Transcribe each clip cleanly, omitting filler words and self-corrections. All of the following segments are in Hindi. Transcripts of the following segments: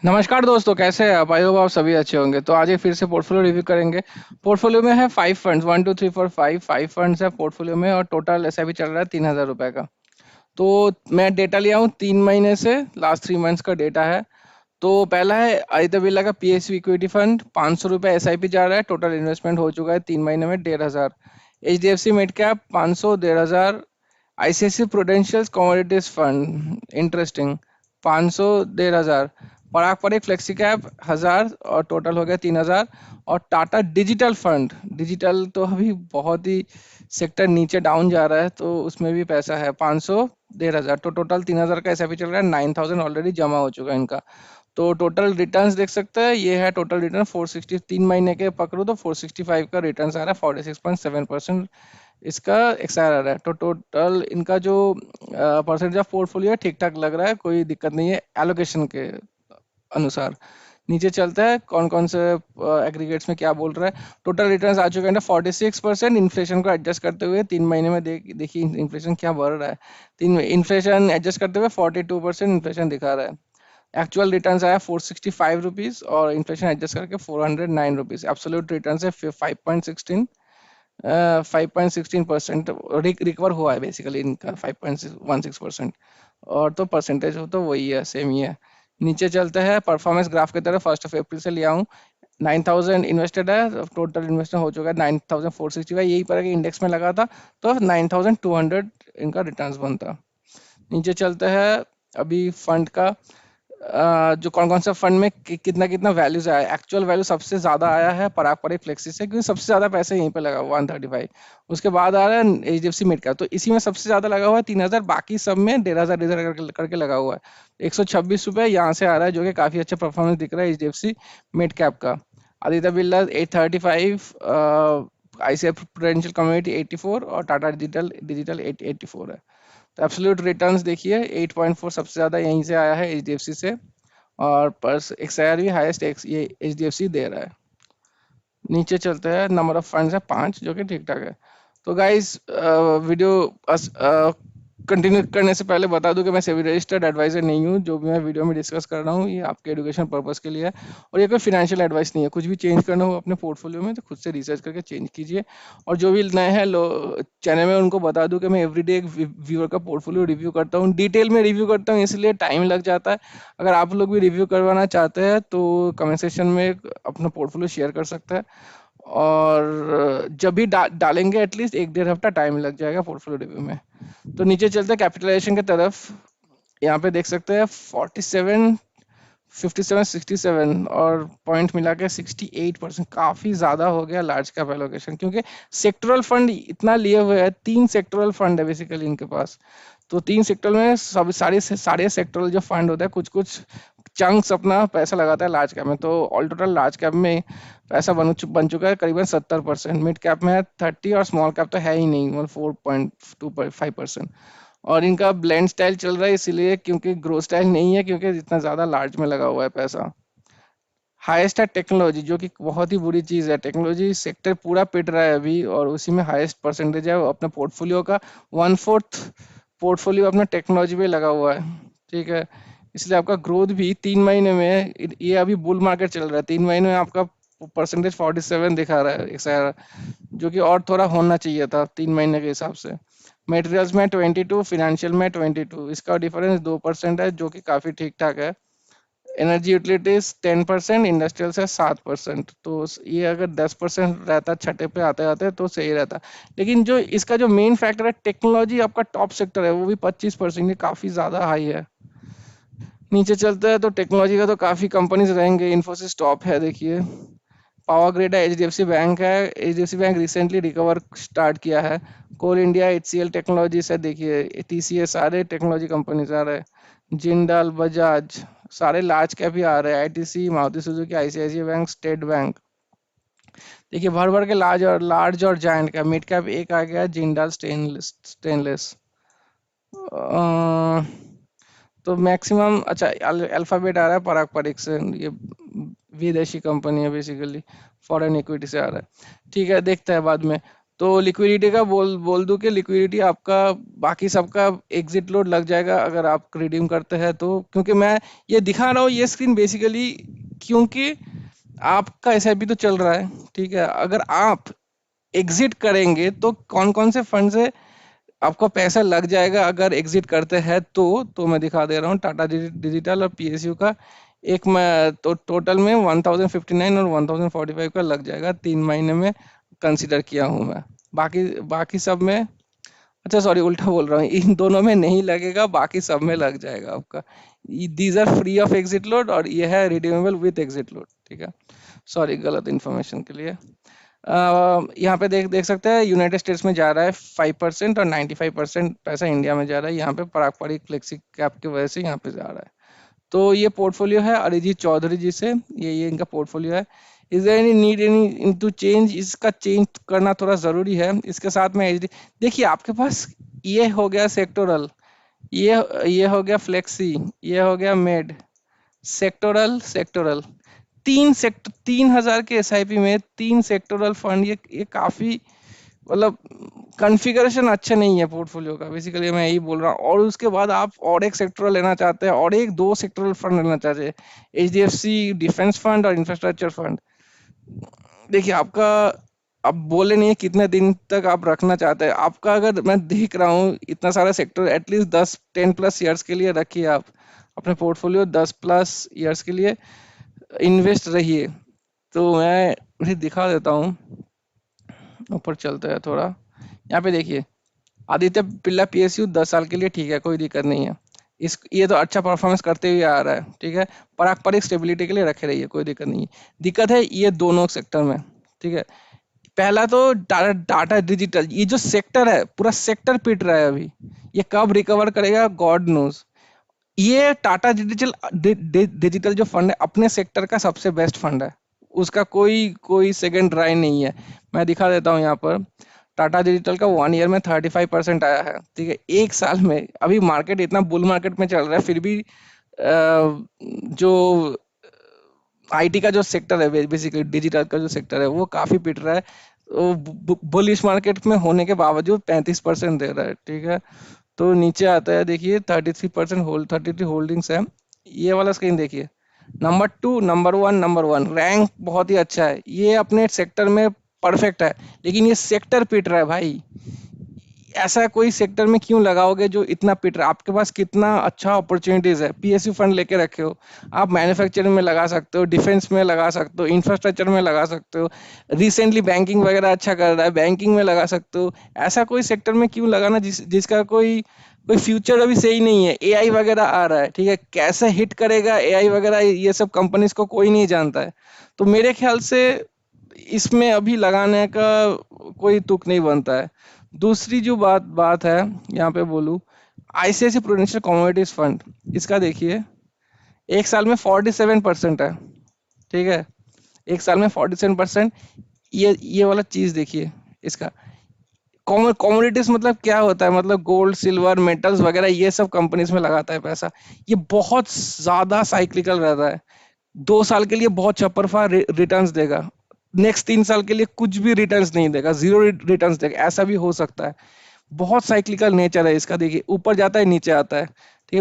नमस्कार दोस्तों, कैसे हैं आप? आई होप आप सभी अच्छे होंगे। तो आज एक फिर से पोर्टफोलियो रिव्यू करेंगे। पोर्टफोलियो में है 5 फंड्स, 1 2 3 4 5 5 फंड्स है पोर्टफोलियो में, और टोटल एसआईपी चल रहा है 3000 रुपए का। तो मैं डेटा लिया हूँ 3 महीने से, लास्ट 3 मंथ्स का डेटा है। तो पहला है आदित्य बिरला का पीएसयू इक्विटी फंड, 500 रुपये एसआईपी जा रहा है। टोटल इन्वेस्टमेंट हो चुका है 3 महीने में 1500। HDFC mid cap 500, 1500। ICICI Prudential commodities fund interesting, 500, 1500। Parag पर एक फ्लेक्सी कैप 1000, और टोटल हो गया 3000। और टाटा डिजिटल फंड, डिजिटल तो अभी बहुत ही सेक्टर नीचे डाउन जा रहा है, तो उसमें भी पैसा है 500, 1500। तो टोटल 3000 का एसआईपी चल रहा है, 9000 ऑलरेडी जमा हो चुका है इनका। तो टोटल रिटर्न्स देख सकते हैं, ये है टोटल रिटर्न 460। 3 महीने के पकड़ो तो 465 का रिटर्न आ रहा है, 46.7% इसका एक्सआर आ रहा है। तो टोटल इनका जो परसेंटेज ऑफ पोर्टफोलियो है, ठीक ठाक लग रहा है, कोई दिक्कत नहीं है एलोकेशन के अनुसार। नीचे चलता है कौन कौन से एग्रीगेट्स में क्या बोल रहा है। टोटल रिटर्न्स आ चुके हैं 46%, इन्फ्लेशन को एडजस्ट करते हुए 3 महीने में। देखिए इन्फ्लेशन क्या बढ़ रहा है। तीन इन्फ्लेशन एडजस्ट करते हुए 42% इन्फ्लेशन दिखा रहा है। एक्चुअल रिटर्न्स आया 465 रुपीज, और इन्फ्लेशन एडजस्ट करके 409 रुपीज। एब्सोल्यूट रिटर्न है 5.16%। रिकवर हुआ है बेसिकली इनका 5.16%। और तो परसेंटेज हो तो वही है, सेम ही है। नीचे चलते हैं परफॉर्मेंस ग्राफ की तरफ। 1 अप्रैल से लिया हूँ। 9000 इन्वेस्टेड है, टोटल इन्वेस्टमेंट हो चुका है 9465। यही पर इंडेक्स में लगा था तो 9200 इनका रिटर्न्स बनता। नीचे चलते हैं अभी फंड का। जो कौन कौन सा फंड में कितना कितना वैल्यूज आया। एक्चुअल वैल्यू सबसे ज्यादा आया है पराग पर फ्लेक्सी से, क्योंकि सबसे ज्यादा पैसे यहीं पे लगा हुआ 135। उसके बाद आ रहा है एचडीएफसी मिड का, तो इसी में सबसे ज्यादा लगा हुआ है 3000। बाकी सब में 1500 1500 करके लगा हुआ है। 126 रुपये यहाँ से आ रहा है, जो कि काफी अच्छा परफॉर्मेंस दिख रहा है एचडीएफसी मिड कैप का। Aditya Birla 835, ICI prudential community 84, और टाटा डिजिटल डिजिटल 84 है। तो एब्सोल्यूट रिटर्न्स देखिए 8.4 सबसे ज़्यादा यहीं से आया है एचडीएफसी से। और पर एक्सआईआर भी हाईएस्ट ये एचडीएफसी दे रहा है। नीचे चलते हैं, नंबर ऑफ फंड्स है 5, जो कि ठीक ठाक है। तो गाइस वीडियो कंटिन्यू करने से पहले बता दूं कि मैं सेबी रजिस्टर्ड एडवाइजर नहीं हूं। जो भी मैं वीडियो में डिस्कस कर रहा हूं, ये आपके एजुकेशन पर्पस के लिए है, और ये कोई फिनेंशियल एडवाइस नहीं है। कुछ भी चेंज करना हो अपने पोर्टफोलियो में तो खुद से रिसर्च करके चेंज कीजिए। और जो भी नए हैं चैनल में, उनको बता दूं कि मैं एवरीडे एक व्यूअर का पोर्टफोलियो रिव्यू करता हूँ, डिटेल में रिव्यू करता हूँ, इसलिए टाइम लग जाता है। अगर आप लोग भी रिव्यू करवाना चाहते हैं तो कमेंट सेक्शन में अपना पोर्टफोलियो शेयर कर सकते हैं। और जब भी डालेंगे एटलीस्ट 1 1.5 हफ्ता टाइम लग जाएगा पोर्टफोलियो रिव्यू में। तो नीचे चलते हैं कैपिटलाइजेशन की तरफ। यहाँ पे देख सकते हैं 47, 57, 67, और पॉइंट मिला के 68%। काफी ज्यादा हो गया लार्ज कैप एलोकेशन, क्योंकि सेक्टरल फंड इतना लिए हुए हैं। 3 सेक्टरल फंड है बेसिकली इनके पास। तो 3 सेक्टर में सब सारे सारे सेक्टरल जो फंड होता है, कुछ कुछ चंक्स अपना पैसा लगाता है लार्ज कैप में। तो ऑल टोटल लार्ज कैप में पैसा बन चुका है करीबन 70%। मिड कैप में है 30, और स्मॉल कैप तो है ही नहीं, मतलब 4.25%। और इनका ब्लेंड स्टाइल चल रहा है इसीलिए, क्योंकि ग्रो स्टाइल नहीं है, क्योंकि इतना ज्यादा लार्ज में लगा हुआ है पैसा। हाईएस्ट है टेक्नोलॉजी, जो कि बहुत ही बुरी चीज है। टेक्नोलॉजी सेक्टर पूरा पिट रहा है अभी, और उसी में हाईएस्ट परसेंटेज है अपने पोर्टफोलियो का। 1/4 पोर्टफोलियो अपना टेक्नोलॉजी पे लगा हुआ है। ठीक है, इसलिए आपका ग्रोथ भी 3 महीने में, ये अभी बुल मार्केट चल रहा है, 3 महीने में आपका परसेंटेज 47 दिखा रहा है XR, जो कि और थोड़ा होना चाहिए था 3 महीने के हिसाब से। मटेरियल्स में 22, फाइनेंशियल में 22, इसका डिफरेंस 2% है, जो कि काफी ठीक ठाक है। एनर्जी यूटिलिटीज 10%, इंडस्ट्रियल से 7%। तो ये अगर 10% रहता छठे पे आते आते तो सही रहता। लेकिन जो इसका जो मेन फैक्टर है टेक्नोलॉजी, आपका टॉप सेक्टर है, वो भी 25%, ये काफी ज्यादा हाई है। नीचे चलते हैं तो टेक्नोलॉजी का तो काफी कंपनीज रहेंगे। इन्फोसिस टॉप है देखिए। पावर ग्रिड है, एचडीएफसी बैंक है। HDFC bank recently recover start किया है। कोल इंडिया, एचसीएल टेक्नोलॉजी से देखिए, टीसीएस, सारे टेक्नोलॉजी कंपनीज आ रहे हैं। जिंदाल, बजाज, सारे लार्ज कैप ही आ रहे हैं। ITC, Maruti Suzuki, ICICI bank, state bank. देखिए भर भर के लार्ज और जायंट का। मिड कैप एक आ गया जिंदाल स्टेनलेस। तो मैक्सिमम अच्छा अल्फाबेट आ रहा है पराग परीक से। ये विदेशी कंपनी है बेसिकली, फॉरेन इक्विटी से आ रहा है। ठीक है, देखते हैं बाद में। तो लिक्विडिटी का बोल बोल दूं कि लिक्विडिटी आपका बाकी सबका एग्जिट लोड लग जाएगा अगर आप रिडीम करते हैं तो, क्योंकि मैं ये दिखा रहा हूँ ये स्क्रीन बेसिकली, क्योंकि आपका एसआईपी तो चल रहा है, ठीक है। अगर आप एग्जिट करेंगे तो कौन कौन से फंड से आपका पैसा लग जाएगा अगर एग्जिट करते हैं तो मैं दिखा दे रहा हूँ। टाटा डिजिटल और पीएसयू का एक मैं तो टोटल में 1059 और 1045 का लग जाएगा 3 महीने में, कंसिडर किया हूँ मैं। बाकी बाकी सब में, अच्छा सॉरी उल्टा बोल रहा हूँ, इन दोनों में नहीं लगेगा, बाकी सब में लग जाएगा आपका। These are free of exit load और ये है रिडीमेबल विथ एग्जिट लोड, ठीक है। सॉरी गलत इन्फॉर्मेशन के लिए। यहाँ पे देख देख सकते हैं यूनाइटेड स्टेट्स में जा रहा है 5% और 95% पैसा इंडिया में जा रहा है। यहाँ पे पारंपरिक फ्लेक्सी कैप की वजह से यहाँ पे जा रहा है। तो ये पोर्टफोलियो है अरिजीत चौधरी जी से, ये इनका पोर्टफोलियो है। Is there any need any to change, इसका चेंज करना थोड़ा ज़रूरी है। इसके साथ में एच डी, देखिए आपके पास ये हो गया सेक्टोरल, ये ये हो गया फ्लेक्सी, ये हो गया मेड, सेक्टोरल सेक्टोरल, 3,000 के एसआईपी में 3 सेक्टोरल फंड, ये काफ़ी मतलब कॉन्फ़िगरेशन अच्छा नहीं है पोर्टफोलियो का, बेसिकली मैं यही बोल रहा हूँ। और उसके बाद आप और एक सेक्टरल लेना चाहते हैं और एक दो सेक्टरल फंड लेना चाहते हैं, एचडीएफसी डिफेंस फंड और इंफ्रास्ट्रक्चर फंड। देखिए आपका, अब बोले नहीं कितने दिन तक आप रखना चाहते हैं। आपका अगर मैं देख रहा हूँ इतना सारा सेक्टर, एटलीस्ट 10-10+ ईयर्स के लिए रखिए आप अपने पोर्टफोलियो, 10+ ईयर्स के लिए इन्वेस्ट रहिए। तो मैं उन्हें दिखा देता हूँ, ऊपर चलते हैं थोड़ा। यहाँ पे देखिए आदित्य बिरला पीएसयू 10 साल के लिए ठीक है, कोई दिक्कत नहीं है। इस ये तो अच्छा परफॉर्मेंस करते हुए आ रहा है, ठीक है। पारंपरिक स्टेबिलिटी के लिए रखे रहिए, कोई दिक्कत नहीं है। दिक्कत है ये दोनों सेक्टर में, ठीक है। पहला तो टाटा टाटा डिजिटल, ये जो सेक्टर है पूरा सेक्टर पिट रहा है अभी, ये कब रिकवर करेगा गॉड नोज। ये टाटा डिजिटल डिजिटल जो फंड है अपने सेक्टर का सबसे बेस्ट फंड है, उसका कोई कोई सेकंड राय नहीं है। मैं दिखा देता हूँ यहाँ पर, टाटा डिजिटल का 1 ईयर में 35% आया है, ठीक है। एक साल में, अभी मार्केट इतना बुल मार्केट में चल रहा है फिर भी जो आईटी का जो सेक्टर है, बेसिकली डिजिटल का जो सेक्टर है वो काफी पिट रहा है। बुलिश मार्केट में होने के बावजूद 35% दे रहा है, ठीक है। तो नीचे आता है देखिए 33% होल्ड, 33 होल्डिंग्स है। ये वाला स्क्रीन देखिए, नंबर 2 नंबर 1 रैंक बहुत ही अच्छा है, ये अपने सेक्टर में परफेक्ट है। लेकिन ये सेक्टर पिट रहा है भाई, ऐसा कोई सेक्टर में क्यों लगाओगे जो इतना पिट रहा है? आपके पास कितना अच्छा अपॉर्चुनिटीज है, पीएसयू फंड लेके रखे हो, आप मैन्युफैक्चरिंग में लगा सकते हो, डिफेंस में लगा सकते हो, इंफ्रास्ट्रक्चर में लगा सकते हो, रिसेंटली बैंकिंग वगैरह अच्छा कर रहा है, बैंकिंग में लगा सकते हो। ऐसा कोई सेक्टर में क्यों लगाना जिसका कोई कोई फ्यूचर अभी सही नहीं है। एआई वगैरह आ रहा है, ठीक है, कैसे हिट करेगा एआई वगैरह, ये सब कंपनीज को कोई नहीं जानता है। तो मेरे ख्याल से इसमें अभी लगाने का कोई तुक नहीं बनता है। दूसरी जो बात बात है यहाँ पे बोलूँ, आईसीआईसी प्रूडेंशियल कमोडिटीज फंड, इसका देखिए एक साल में 47% है, ठीक है। एक साल में 47%, ये वाला चीज देखिए इसका। कमोडिटीज मतलब क्या होता है, मतलब गोल्ड सिल्वर मेटल्स वगैरह ये सब कंपनीज में लगाता है पैसा। ये बहुत ज्यादा साइक्लिकल रहता है, 2 साल के लिए बहुत चपरफा रिटर्न्स देगा, नेक्स्ट 3 साल के लिए कुछ भी रिटर्न्स नहीं देगा, जीरो रिटर्न्स देगा, ऐसा भी हो सकता है। बहुत साइक्लिकल नेचर है इसका, देखिए ऊपर जाता है नीचे आता है, ठीक है,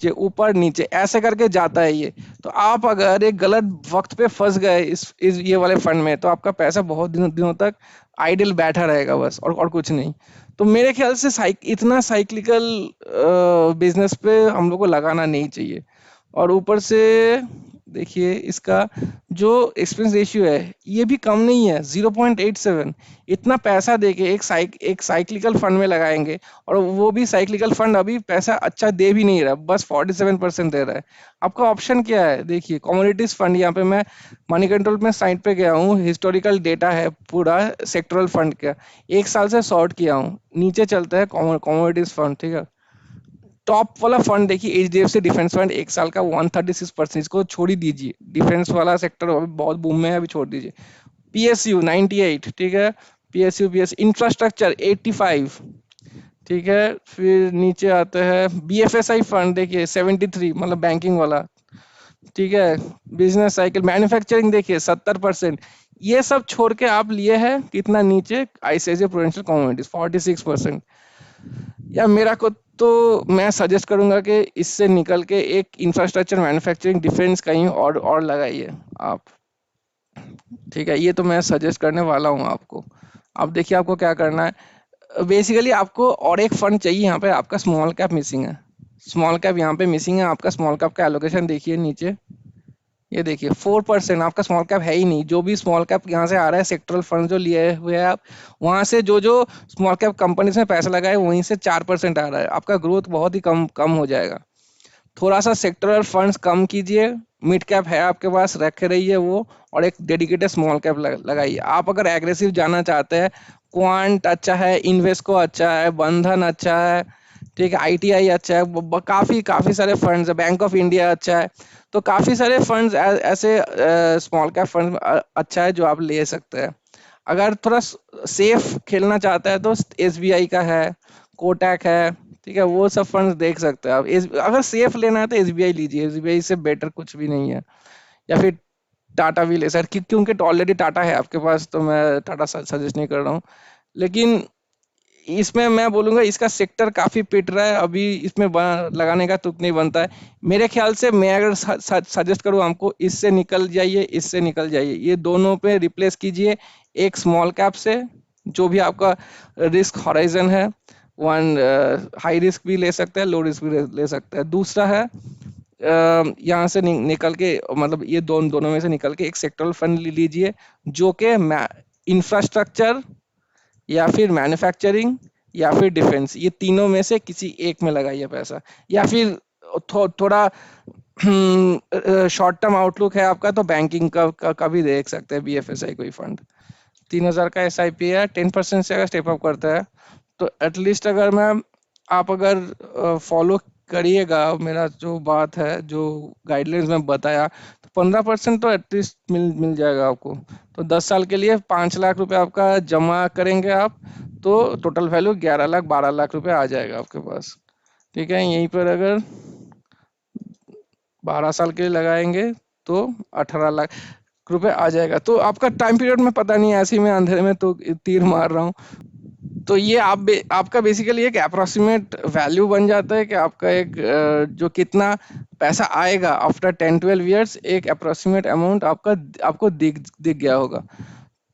ऊपर नीचे ऐसे करके जाता है ये। तो आप अगर एक गलत वक्त पे फंस गए इस ये वाले फंड में, तो आपका पैसा बहुत दिनों दिनों तक आइडल बैठा रहेगा बस, और कुछ नहीं। तो मेरे ख्याल से इतना साइक्लिकल बिजनेस पे हम लोग को लगाना नहीं चाहिए। और ऊपर से देखिए इसका जो एक्सपेंस रेशियो है ये भी कम नहीं है, 0.87। इतना पैसा देके एक साइक्लिकल फंड में लगाएंगे, और वो भी साइक्लिकल फंड अभी पैसा अच्छा दे भी नहीं रहा, बस 47% दे रहा है। आपका ऑप्शन क्या है, देखिए कमोडिटीज फंड, यहाँ पे मैं मनी कंट्रोल में साइट पे गया हूँ, हिस्टोरिकल डेटा है पूरा सेक्टरल फंड का, एक साल से शॉर्ट किया हूँ। नीचे चलता है कमोडिटीज फंड, ठीक है। टॉप वाला फंड देखिए एचडीएफसी डिफेंस फंड, एक साल का 136%, इसको छोड़ ही दीजिए, डिफेंस वाला सेक्टर अभी बहुत बूम में है, अभी छोड़ दीजिए। पीएसयू 98, ठीक है। पीएस इंफ्रास्ट्रक्चर 85, ठीक है। फिर नीचे आते हैं बीएफएसआई फंड देखिए 73, मतलब बैंकिंग वाला, ठीक है, बिजनेस साइकिल, मैन्युफैक्चरिंग देखिए 70%। ये सब छोड़ के आप लिए हैं कितना नीचे, आईसीआईसीआई प्रूडेंशियल कमोडिटीज 46%। या मेरा को तो मैं सजेस्ट करूंगा कि इससे निकल के एक इंफ्रास्ट्रक्चर, मैन्युफैक्चरिंग, डिफेंस कहीं और लगाइए आप। ठीक है, ये तो मैं सजेस्ट करने वाला हूँ आपको। अब देखिए आपको क्या करना है। बेसिकली आपको और एक फंड चाहिए यहाँ पे, आपका स्मॉल कैप मिसिंग है। स्मॉल कैप यहाँ पे मिसिंग है, आपका स्मॉल कैप का एलोकेशन देखिए नीचे, ये देखिए 4%। आपका स्मॉल कैप है ही नहीं। जो भी स्मॉल कैप यहाँ से आ रहा है, सेक्टरल फंड जो लिए हुए हैं आप, वहां से जो जो स्मॉल कैप कंपनीज में पैसा लगाए, वहीं से 4% आ रहा है। आपका ग्रोथ बहुत ही कम कम हो जाएगा। थोड़ा सा सेक्टरल फंड्स कम कीजिए, मिड कैप है आपके पास, रखे रहिए वो, और एक डेडिकेटेड स्मॉल कैप लगाइए। आप अगर एग्रेसिव जाना चाहते हैं, क्वांट अच्छा है, इन्वेस्को अच्छा है, बंधन अच्छा है, ठीक है, आईटीआई अच्छा है, काफी काफी सारे फंड्स है, बैंक ऑफ इंडिया अच्छा है। तो काफी सारे फंड्स ऐसे स्मॉल कैप फंड अच्छा है जो आप ले सकते हैं। अगर थोड़ा सेफ खेलना चाहता है तो एसबीआई का है, कोटक है, ठीक है, वो सब फंड्स देख सकते हैं आप। अगर सेफ लेना है तो एसबीआई लीजिए, एसबीआई से बेटर कुछ भी नहीं है। या फिर टाटा भी ले सर, क्योंकि ऑलरेडी टाटा है आपके पास, तो मैं टाटा सजेस्ट नहीं कर रहा हूँ। लेकिन इसमें मैं बोलूंगा इसका सेक्टर काफी पिट रहा है अभी, इसमें लगाने का तुक नहीं बनता है। मेरे ख्याल से मैं अगर सजेस्ट करूँ हमको, इससे निकल जाइए, इससे निकल जाइए, ये दोनों पे रिप्लेस कीजिए एक स्मॉल कैप से। जो भी आपका रिस्क हॉराइजन है, वन हाई रिस्क भी ले सकते हैं, लो रिस्क भी ले सकते हैं। दूसरा है यहाँ से निकल के, मतलब ये दोनों में से निकल के एक सेक्टरल फंड लीजिए, जो कि इंफ्रास्ट्रक्चर या फिर मैन्युफैक्चरिंग या फिर डिफेंस, ये तीनों में से किसी एक में लगाइए पैसा। या फिर थोड़ा शॉर्ट टर्म आउटलुक है आपका, तो बैंकिंग का भी देख सकते हैं, बीएफएसआई कोई फंड। 3,000 का एसआईपी है, 10% से अगर स्टेप अप करता है तो एटलीस्ट, अगर मैं आप अगर फॉलो करिएगा मेरा जो बात है, जो गाइडलाइंस में बताया, तो 15% तो एटलीस्ट मिल मिल जाएगा आपको। तो 10 साल के लिए 5 लाख रुपए आपका जमा करेंगे आप, तो टोटल वैल्यू 11 लाख 12 लाख रुपए आ जाएगा आपके पास। ठीक है, यहीं पर अगर 12 साल के लिए लगाएंगे तो 18 लाख रुपए आ जाएगा। तो आपका टाइम पीरियड में पता नहीं है, ऐसे ही मैं अंधेरे में तो तीर मार रहा हूँ। तो ये आपका बेसिकली एक अप्रोक्सीमेट वैल्यू बन जाता है कि आपका एक जो कितना पैसा आएगा आफ्टर 10-12 ईयर्स, एक अप्रोक्सीमेट अमाउंट आपका आपको दिख दिख गया होगा।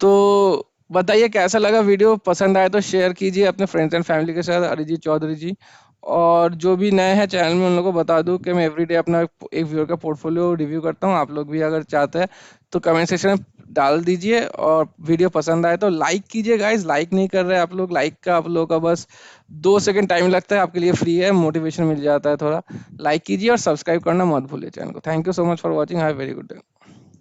तो बताइए कैसा लगा वीडियो, पसंद आए तो शेयर कीजिए अपने फ्रेंड्स एंड फैमिली के साथ, अरिजीत चौधरी जी। और जो भी नए हैं चैनल में, उन लोगों को बता दूं कि मैं एवरीडे अपना एक व्यूअर का पोर्टफोलियो रिव्यू करता हूं। आप लोग भी अगर चाहते हैं तो कमेंट सेक्शन में डाल दीजिए, और वीडियो पसंद आए तो लाइक कीजिए। गाइस, लाइक नहीं कर रहे आप लोग, लाइक का आप लोग का बस 2 सेकंड टाइम लगता है, आपके लिए फ्री है, मोटिवेशन मिल जाता है थोड़ा। लाइक कीजिए और सब्सक्राइब करना मत भूलिए चैनल को। Thank you so much for watching, have very good day.